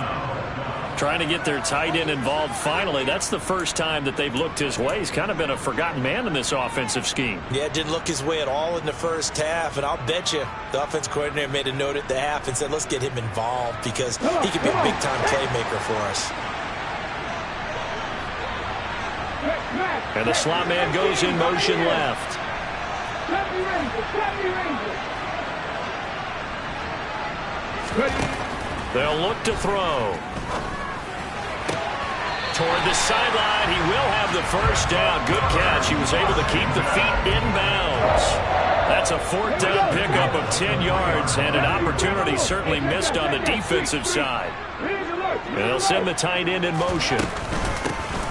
Trying to get their tight end involved finally. That's the first time that they've looked his way. He's kind of been a forgotten man in this offensive scheme. Yeah, it didn't look his way at all in the first half, and I'll bet you the offense coordinator made a note at the half and said, let's get him involved because he could be a big-time playmaker for us. And the slot man goes in motion left. They'll look to throw. Toward the sideline, he will have the first down. Good catch. He was able to keep the feet inbounds. That's a 4th down pickup of 10 yards and an opportunity certainly missed on the defensive side. And they'll send the tight end in motion.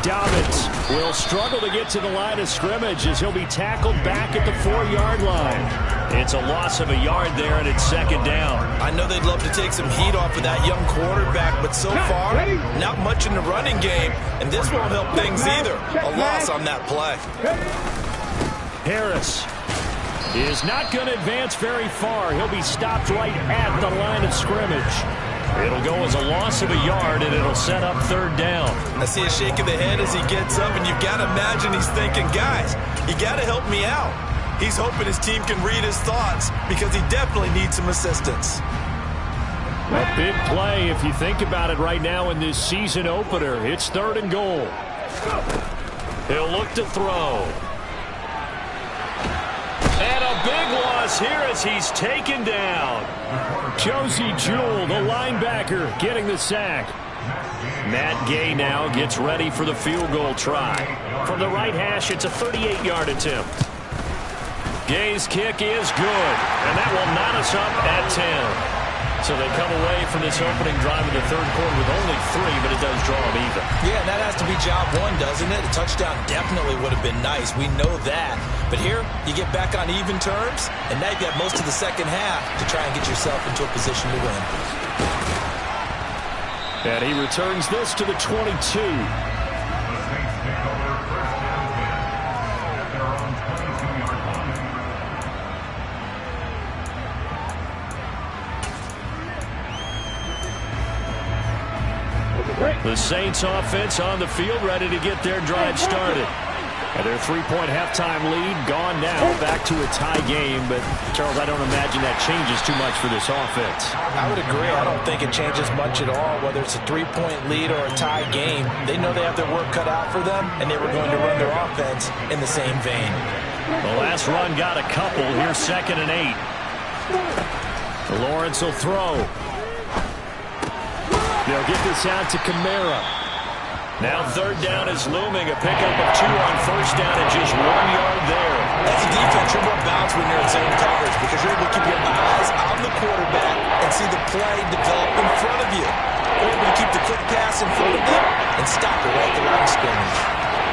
Dobbins will struggle to get to the line of scrimmage as he'll be tackled back at the 4-yard line. It's a loss of a yard there, and it's second down. I know they'd love to take some heat off of that young quarterback, but so far, not much in the running game, and this won't help things either. A loss on that play. Harris is not going to advance very far. He'll be stopped right at the line of scrimmage. It'll go as a loss of a yard, and it'll set up third down. I see a shake of the head as he gets up, and you've got to imagine he's thinking, guys, you got to help me out. He's hoping his team can read his thoughts because he definitely needs some assistance. A big play if you think about it right now in this season opener. It's third and goal. He'll look to throw. And a big loss here as he's taken down. Josie Jewell, the linebacker, getting the sack. Matt Gay now gets ready for the field goal try. From the right hash, it's a 38-yard attempt. Gay's kick is good, and that will knot us up at 10. So they come away from this opening drive in the third quarter with only 3, but it does draw them even. Yeah, that has to be job one, doesn't it? A touchdown definitely would have been nice. We know that. But here, you get back on even terms, and now you've got most of the second half to try and get yourself into a position to win. And he returns this to the 22. The Saints offense on the field, ready to get their drive started. And their 3-point halftime lead gone now, back to a tie game. But, Charles, I don't imagine that changes too much for this offense. I would agree. I don't think it changes much at all, whether it's a 3-point lead or a tie game. They know they have their work cut out for them, and they were going to run their offense in the same vein. The last run got a couple. Here's 2nd and 8. Lawrence will throw. They'll get this out to Kamara. Now third down is looming. A pickup of 2 on first down and just 1 yard there. As a defense, you're more balanced when you're in zone coverage because you're able to keep your eyes on the quarterback and see the play develop in front of you. You're able to keep the quick pass in front of them and stop it right at the line of scrimmage.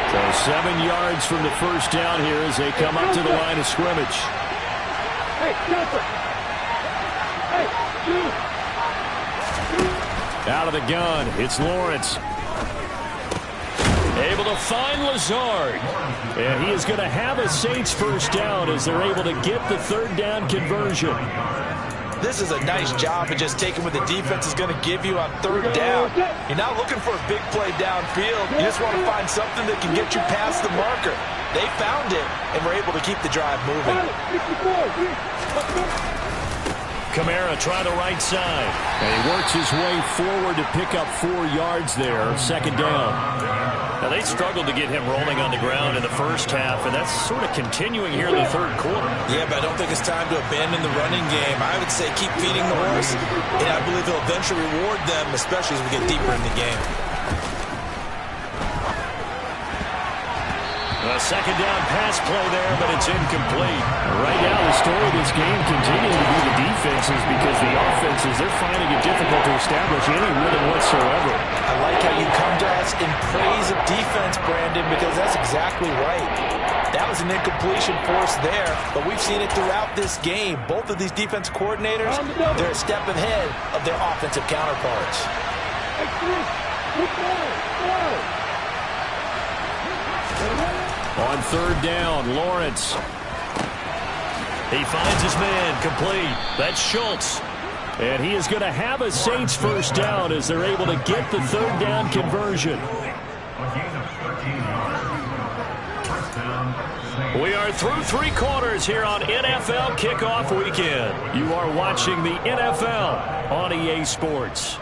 So 7 yards from the first down here as they come up to the line of scrimmage. Hey, Jennifer. Hey, shoot. Out of the gun, it's Lawrence. Able to find Lazard. And he is going to have a Saints first down as they're able to get the third down conversion. This is a nice job of just taking what the defense is going to give you on third down. You're not looking for a big play downfield. You just want to find something that can get you past the marker. They found it and were able to keep the drive moving. Kamara try the right side. And he works his way forward to pick up 4 yards there. 2nd down. Now, they struggled to get him rolling on the ground in the first half, and that's sort of continuing here in the third quarter. Yeah, but I don't think it's time to abandon the running game. I would say keep feeding the horse, and I believe he'll eventually reward them, especially as we get deeper in the game. A 2nd down pass play there, but it's incomplete. Right now, the story of this game continuing to be the defenses because the offenses, they're finding it difficult to establish any rhythm whatsoever. I like how you come to us in praise of defense, Brandon, because that's exactly right. That was an incompletion force there, but we've seen it throughout this game. Both of these defense coordinators, they're a step ahead of their offensive counterparts. On third down, Lawrence. He finds his man, complete. That's Schultz. And he is going to have a Saints first down as they're able to get the third down conversion. We are through 3 quarters here on NFL Kickoff Weekend. You are watching the NFL on EA Sports.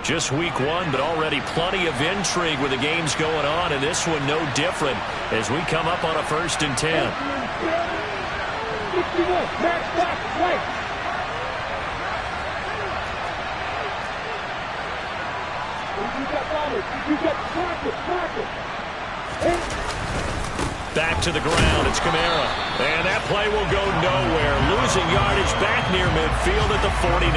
Just week 1, but already plenty of intrigue with the games going on, and this one no different as we come up on a 1st and 10. Back to the ground. It's Kamara. And that play will go nowhere. Losing yardage back near midfield at the 49.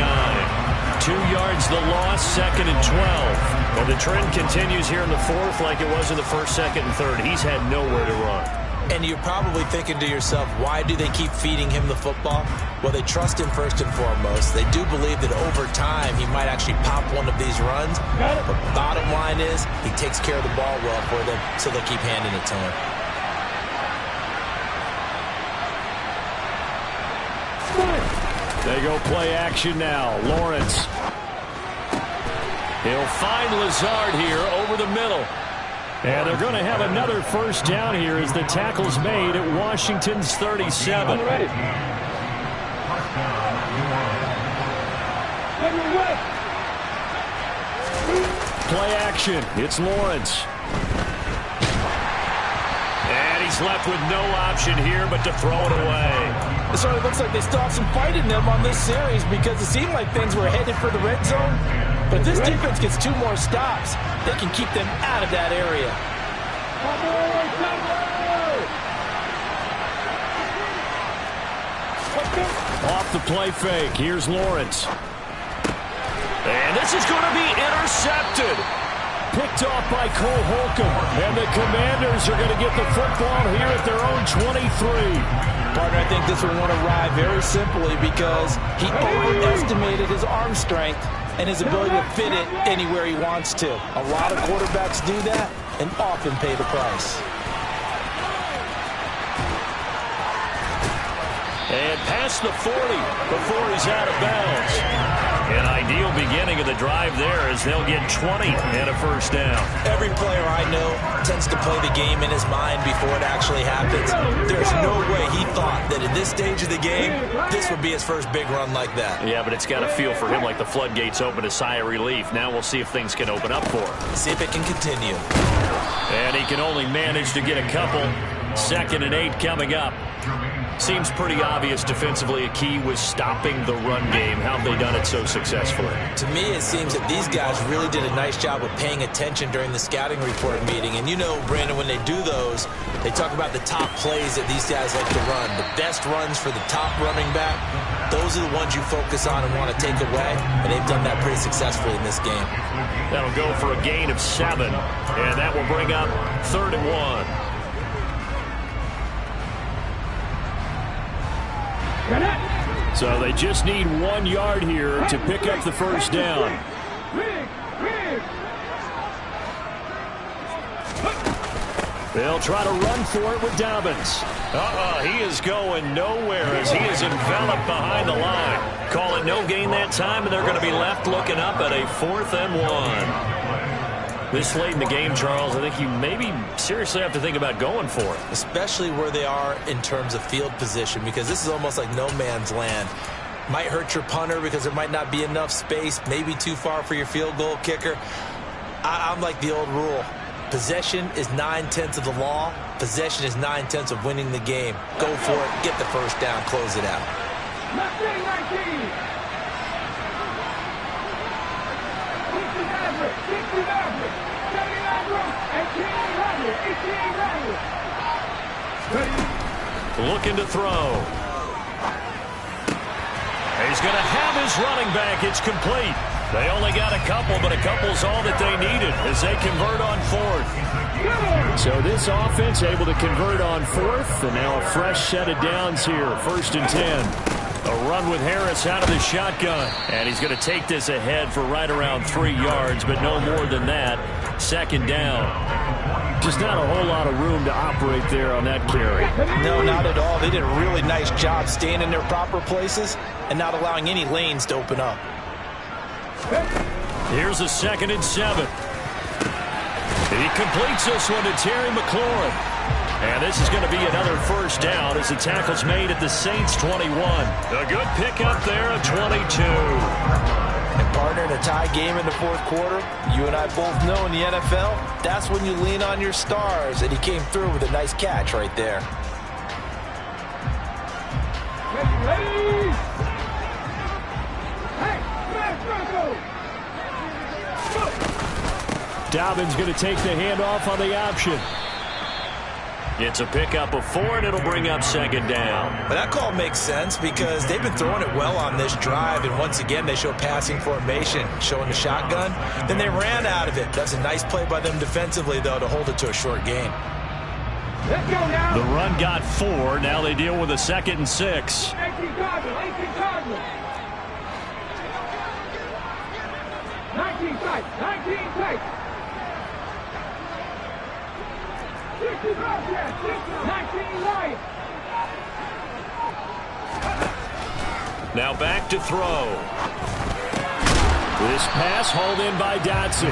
2 yards the loss, 2nd and 12. And the trend continues here in the 4th like it was in the 1st, 2nd, and 3rd. He's had nowhere to run. And you're probably thinking to yourself, why do they keep feeding him the football? Well, they trust him first and foremost. They do believe that over time he might actually pop one of these runs. But bottom line is he takes care of the ball well for them, so they keep handing it to him. They go play action now. Lawrence. He'll find Lazard here over the middle. And they're going to have another first down here as the tackle's made at Washington's 37. Play action. It's Lawrence. And he's left with no option here but to throw it away. It sort of looks like they still have some fight in them on this series because it seemed like things were headed for the red zone. But if this defense gets 2 more stops, they can keep them out of that area. Off the play fake. Here's Lawrence. And this is going to be intercepted. Picked off by Cole Holcomb. And the Commanders are going to get the football here at their own 23. Partner, I think this one won't arrive very simply because he overestimated his arm strength and his ability to fit it anywhere he wants to. A lot of quarterbacks do that and often pay the price. And past the 40 before he's out of bounds. An ideal beginning of the drive there as they'll get 20 and a first down. Every player I know tends to play the game in his mind before it actually happens. There's no way he thought that at this stage of the game, this would be his first big run like that. Yeah, but it's got to feel for him like the floodgates open, a sigh of relief. Now we'll see if things can open up for him. See if it can continue. And he can only manage to get a couple. 2nd and 8 coming up. Seems pretty obvious defensively a key was stopping the run game. How have they done it so successfully? To me, it seems that these guys really did a nice job of paying attention during the scouting report meeting. And you know, Brandon, when they do those, they talk about the top plays that these guys like to run. The best runs for the top running back, those are the ones you focus on and want to take away. And they've done that pretty successfully in this game. That'll go for a gain of 7. And that will bring up 3rd and 1. So they just need 1 yard here to pick up the first down. They'll try to run for it with Dobbins. He is going nowhere as he is enveloped behind the line. Call it no gain that time, and they're going to be left looking up at a 4th and 1. This late in the game, Charles, I think you maybe seriously have to think about going for it. Especially where they are in terms of field position, because this is almost like no man's land. Might hurt your punter because there might not be enough space, maybe too far for your field goal kicker. I'm like the old rule. Possession is 9/10 of the law. Possession is 9/10 of winning the game. Go for it, get the first down, close it out. 19. Looking to throw. He's going to have his running back. It's complete. They only got a couple, but a couple's all that they needed as they convert on 4th. So this offense able to convert on 4th, and now a fresh set of downs here. 1st and 10. A run with Harris out of the shotgun. And he's going to take this ahead for right around 3 yards, but no more than that. 2nd down. Just not a whole lot of room to operate there on that carry. No, not at all. They did a really nice job staying in their proper places and not allowing any lanes to open up. Here's a 2nd and 7. He completes this one to Terry McLaurin. And this is going to be another first down as the tackle's made at the Saints 21. A good pickup there at 22. And partner, in a tie game in the 4th quarter, you and I both know in the NFL, that's when you lean on your stars. And he came through with a nice catch right there. Dobbins going to take the handoff on the option. It's a pickup of 4, and it'll bring up second down. But that call makes sense because they've been throwing it well on this drive, and once again they show passing formation, showing the shotgun. Then they ran out of it. That's a nice play by them defensively, though, to hold it to a short gain. Let's go now. The run got 4. Now they deal with a 2nd and 6. 18 Cardinals. 19 tight. 19 tight. 19 light. Now back to throw. This pass hauled in by Dotson.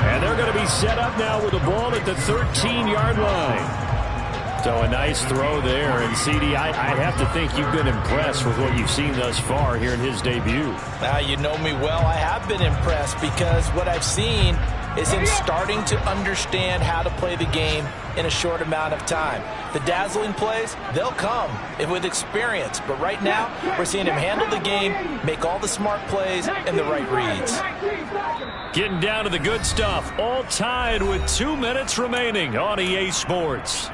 And they're going to be set up now with the ball at the 13-yard line. So a nice throw there. And, CD, I have to think you've been impressed with what you've seen thus far here in his debut. You know me well. I have been impressed because what I've seen is him starting to understand how to play the game in a short amount of time. The dazzling plays, they'll come with experience. But right now, we're seeing him handle the game, make all the smart plays, and the right reads. Getting down to the good stuff. All tied with 2 minutes remaining on EA Sports.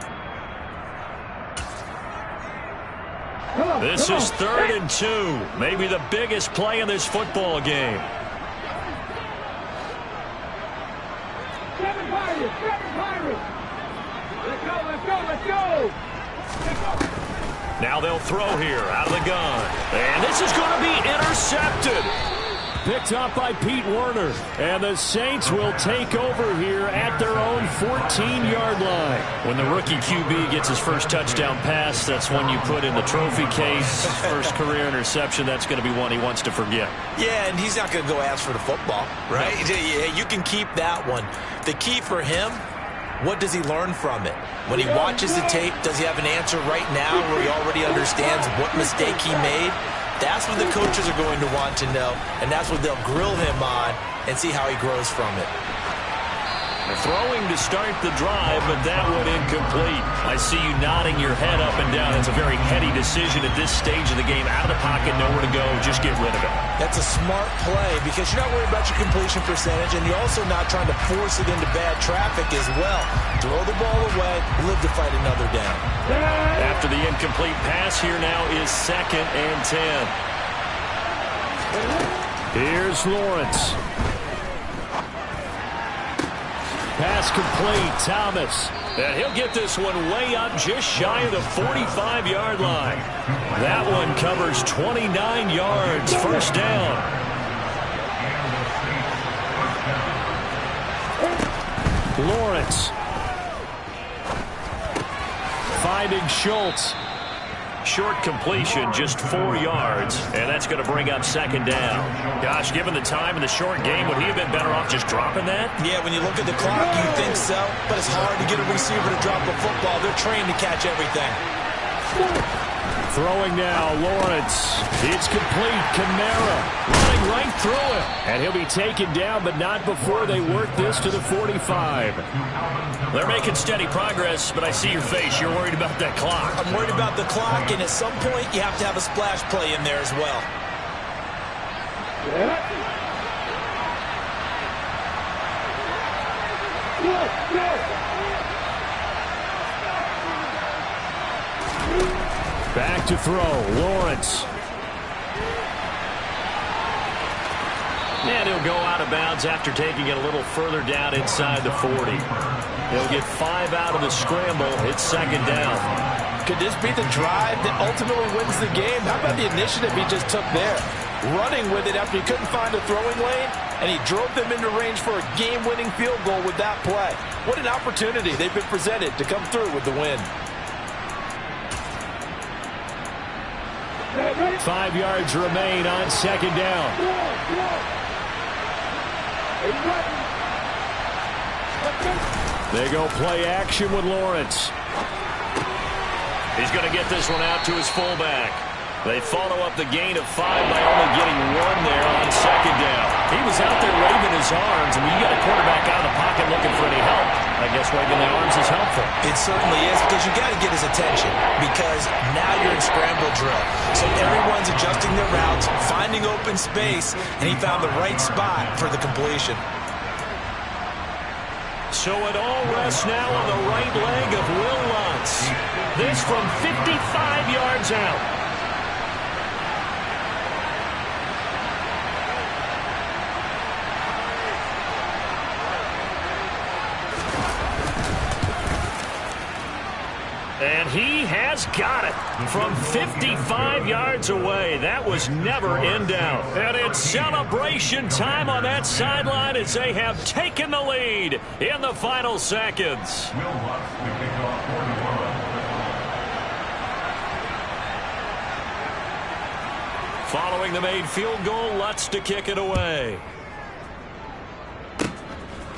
This is 3rd and 2. Maybe the biggest play in this football game. 7 Pirates. Let's go. Now they'll throw here out of the gun. And this is going to be intercepted. Picked up by Pete Werner. And the Saints will take over here at their own 14-yard line. When the rookie QB gets his first touchdown pass, that's one you put in the trophy case. First career interception, that's going to be one he wants to forget. Yeah, and he's not going to go ask for the football, right? No. Yeah, you can keep that one. The key for him, what does he learn from it? When he watches the tape, does he have an answer right now where he already understands what mistake he made? That's what the coaches are going to want to know, and that's what they'll grill him on and see how he grows from it. Throwing to start the drive, but that one incomplete. I see you nodding your head up and down. It's a very heady decision at this stage of the game. Out of the pocket, nowhere to go. Just get rid of it. That's a smart play because you're not worried about your completion percentage, and you're also not trying to force it into bad traffic as well. Throw the ball away, live to fight another down. After the incomplete pass, here now is 2nd and 10. Here's Lawrence. Pass complete, Thomas. And he'll get this one way up just shy of the 45-yard line. That one covers 29 yards, first down. Lawrence. Finding Schultz. Short completion, just 4 yards, and that's going to bring up 2nd down. Gosh, given the time in the short game, would he have been better off just dropping that? Yeah, when you look at the clock, you think so, but it's hard to get a receiver to drop a football. They're trained to catch everything. Throwing now, Lawrence. It's complete. Kamara running right through it. And he'll be taken down, but not before they work this to the 45. They're making steady progress, but I see your face. You're worried about that clock. I'm worried about the clock, and at some point, you have to have a splash play in there as well. Back to throw, Lawrence. And he'll go out of bounds after taking it a little further down inside the 40. He'll get 5 out of the scramble. It's 2nd down. Could this be the drive that ultimately wins the game? How about the initiative he just took there? Running with it after he couldn't find a throwing lane, and he drove them into range for a game-winning field goal with that play. What an opportunity they've been presented to come through with the win. 5 yards remain on 2nd down. They go play action with Lawrence. He's going to get this one out to his fullback. They follow up the gain of 5 by only getting 1 there on 2nd down. He was out there waving his arms, and when you got a quarterback out of the pocket looking for any help, I guess waving the arms is helpful. It certainly is, because you got to get his attention, because now you're in scramble drill. So everyone's adjusting their routes, finding open space, and he found the right spot for the completion. So it all rests now on the right leg of Will Lutz. This from 55 yards out. And he has got it from 55 yards away. That was never in doubt. And it's celebration time on that sideline as they have taken the lead in the final seconds. Following the made field goal, Lutz to kick it away.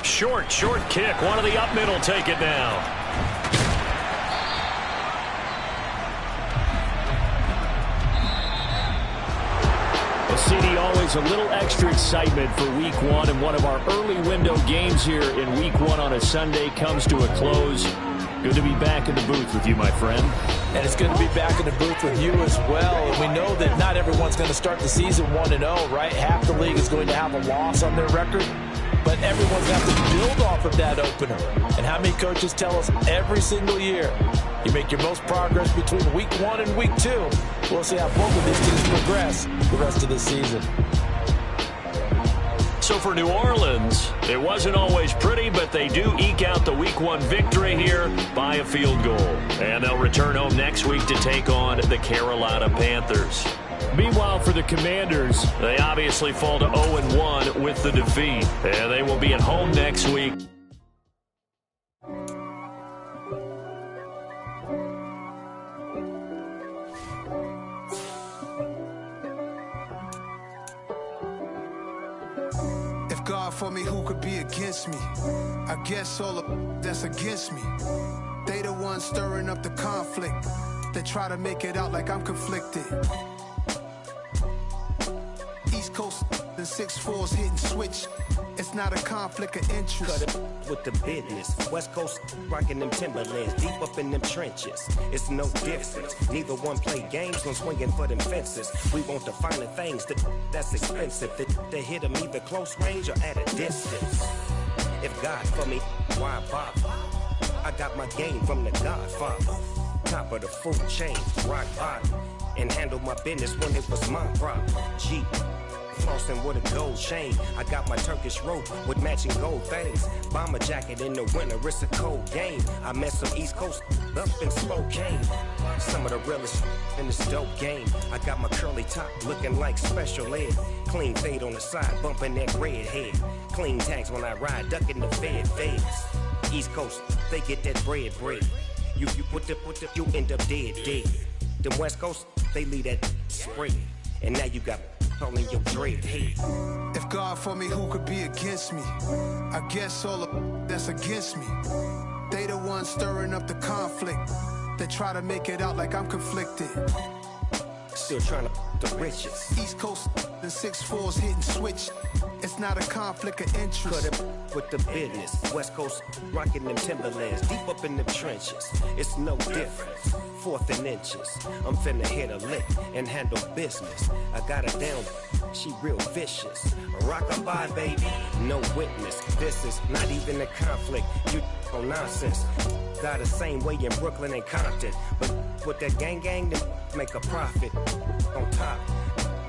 Short kick. One of the up middle take it now. CD, always a little extra excitement for week one, and one of our early window games here in week one on a Sunday comes to a close. Good to be back in the booth with you, my friend. And it's good to be back in the booth with you as well. And we know that not everyone's going to start the season 1-0, right? Half the league is going to have a loss on their record. But everyone's going to have to build off of that opener. And how many coaches tell us every single year, you make your most progress between week one and week two. We'll see how both of these teams progress the rest of the season. So for New Orleans, it wasn't always pretty, but they do eke out the week one victory here by a field goal. And they'll return home next week to take on the Carolina Panthers. Meanwhile, for the Commanders, they obviously fall to 0-1 with the defeat. And they will be at home next week. If God for me, who could be against me? I guess all of that's against me. They the ones stirring up the conflict. They try to make it out like I'm conflicted. East Coast and 6'4's hitting switch. It's not a conflict of interest. Cut it with the business. West Coast rocking them Timberlands, deep up in them trenches. It's no difference. Neither one play games, no swinging for them fences. We want the finer things that's expensive. They hit them either close range or at a distance. If God for me, why bother? I got my game from the Godfather. Top of the food chain, rock bottom. And handle my business when it was my problem. Jeep. Flossing with a gold chain. I got my Turkish rope with matching gold things. Bomber jacket in the winter, it's a cold game. I met some East Coast up in Spokane. Some of the realest in this dope game. I got my curly top looking like special ed. Clean fade on the side, bumping that red head. Clean tags when I ride, ducking the feds. East Coast, they get that bread. You put the, you end up dead. Them West Coast, they leave that spray. And now you got all in your dread head. If God for me, who could be against me? I guess all of that's against me. They the ones stirring up the conflict. They try to make it out like I'm conflicted. Still trying to the riches. East Coast and 6'4's hitting switch. It's not a conflict of interest. Cut it with the business. West Coast rocking them Timberlands, deep up in them trenches. It's no difference. 4th and inches. I'm finna hit a lick and handle business. I got her down, she real vicious. Rock-a-bye, baby, no witness. This is not even a conflict. You on nonsense. Got the same way in Brooklyn and Compton. But with that gang, then make a profit. On top,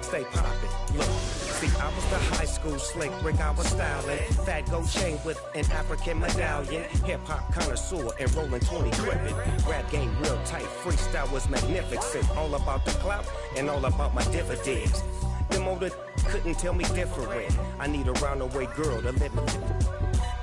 stay poppin'. Look, see, I was the high school slick Rick, I was styling. Fat gold chain with an African medallion. Hip-hop connoisseur and rolling 20 gripping. Rap game real tight, freestyle was magnificent. All about the clout and all about my dividends. Them older couldn't tell me different. I need a roundaway girl to live with.